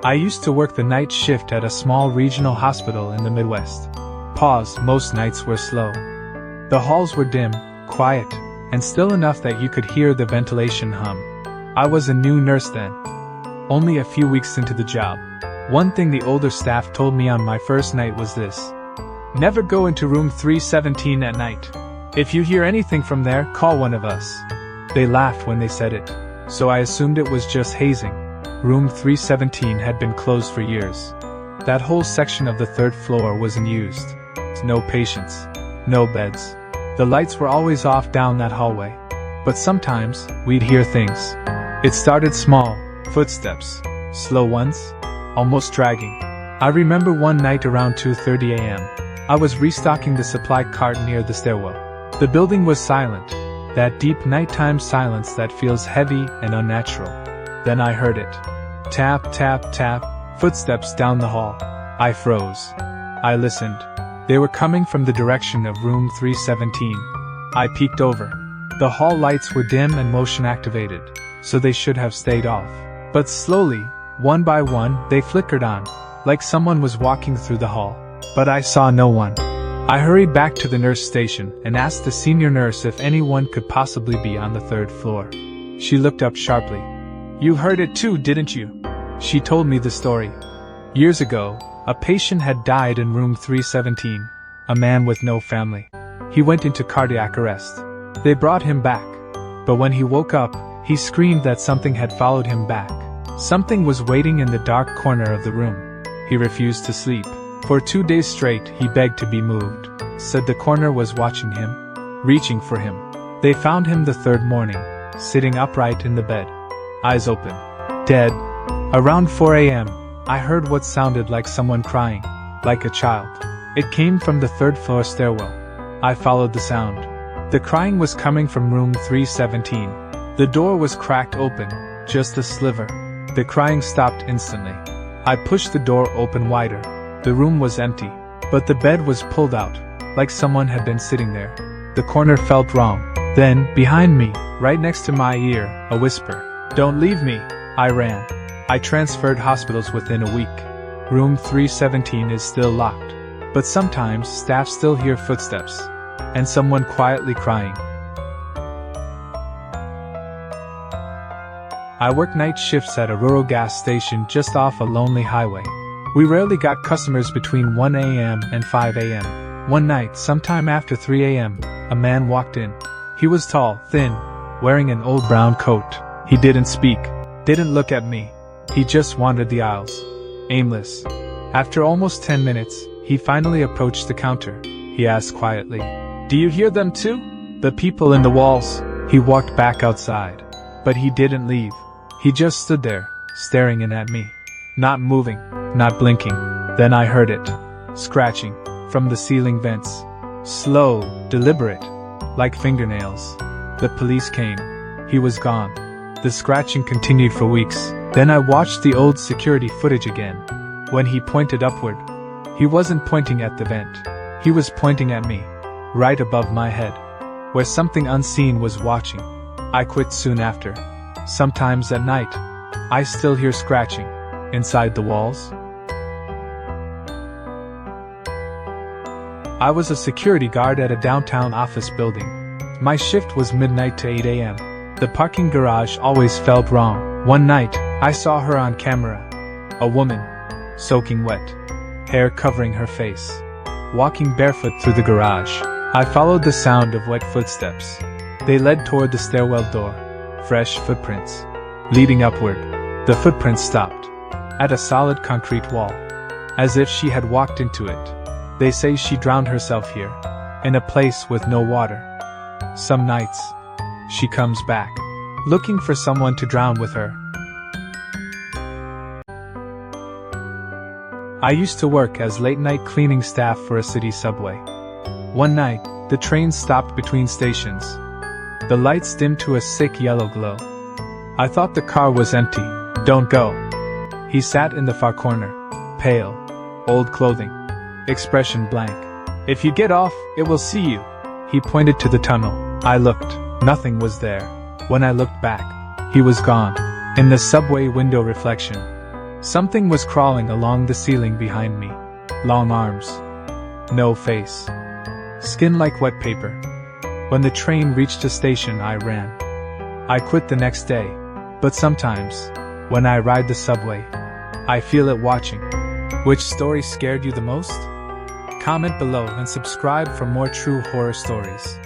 I used to work the night shift at a small regional hospital in the Midwest. Most nights were slow. The halls were dim, quiet, and still enough that you could hear the ventilation hum. I was a new nurse then, only a few weeks into the job. One thing the older staff told me on my first night was this: never go into room 317 at night. If you hear anything from there, call one of us. They laughed when they said it, so I assumed it was just hazing. Room 317 had been closed for years. That whole section of the third floor wasn't used. No patients, no beds. The lights were always off down that hallway. But sometimes, we'd hear things. It started small, footsteps, slow ones, almost dragging. I remember one night around 2:30 a.m. I was restocking the supply cart near the stairwell. The building was silent, that deep nighttime silence that feels heavy and unnatural. Then I heard it. Tap, tap, tap, footsteps down the hall. I froze. I listened. They were coming from the direction of room 317. I peeked over. The hall lights were dim and motion activated, so they should have stayed off. But slowly, one by one, they flickered on, like someone was walking through the hall. But I saw no one. I hurried back to the nurse station and asked the senior nurse if anyone could possibly be on the third floor. She looked up sharply. "You heard it too, didn't you?" She told me the story. Years ago, a patient had died in room 317, a man with no family. He went into cardiac arrest. They brought him back. But when he woke up, he screamed that something had followed him back. Something was waiting in the dark corner of the room. He refused to sleep. For 2 days straight, he begged to be moved. Said the corner was watching him, reaching for him. They found him the third morning, sitting upright in the bed, eyes open, dead. Around 4 a.m., I heard what sounded like someone crying, like a child. It came from the third floor stairwell. I followed the sound. The crying was coming from room 317. The door was cracked open, just a sliver. The crying stopped instantly. I pushed the door open wider. The room was empty, but the bed was pulled out, like someone had been sitting there. The corner felt wrong. Then, behind me, right next to my ear, a whisper. "Don't leave me." I ran. I transferred hospitals within a week. Room 317 is still locked. But sometimes staff still hear footsteps, and someone quietly crying. I worked night shifts at a rural gas station just off a lonely highway. We rarely got customers between 1 a.m. and 5 a.m. One night, sometime after 3 a.m., a man walked in. He was tall, thin, wearing an old brown coat. He didn't speak, didn't look at me. He just wandered the aisles, aimless. After almost 10 minutes, he finally approached the counter. He asked quietly, "Do you hear them too? The people in the walls?" He walked back outside. But he didn't leave. He just stood there, staring in at me. Not moving, not blinking. Then I heard it. Scratching, from the ceiling vents. Slow, deliberate, like fingernails. The police came. He was gone. The scratching continued for weeks. Then I watched the old security footage again. When he pointed upward, he wasn't pointing at the vent. He was pointing at me, right above my head, where something unseen was watching. I quit soon after. Sometimes at night, I still hear scratching, inside the walls. I was a security guard at a downtown office building. My shift was midnight to 8 a.m. The parking garage always felt wrong. One night, I saw her on camera. A woman, soaking wet, hair covering her face, walking barefoot through the garage. I followed the sound of wet footsteps. They led toward the stairwell door. Fresh footprints, leading upward. The footprints stopped at a solid concrete wall, as if she had walked into it. They say she drowned herself here, in a place with no water. Some nights, she comes back, looking for someone to drown with her. I used to work as late-night cleaning staff for a city subway. One night, the train stopped between stations. The lights dimmed to a sick yellow glow. I thought the car was empty. "Don't go." He sat in the far corner, pale, old clothing, expression blank. "If you get off, it will see you." He pointed to the tunnel. I looked. Nothing was there. When I looked back, he was gone. In the subway window reflection, Something was crawling along the ceiling behind me. Long arms. No face. Skin like wet paper. When the train reached a station, I ran. I quit the next day. But sometimes, when I ride the subway, I feel it watching. Which story scared you the most? Comment below and subscribe for more true horror stories.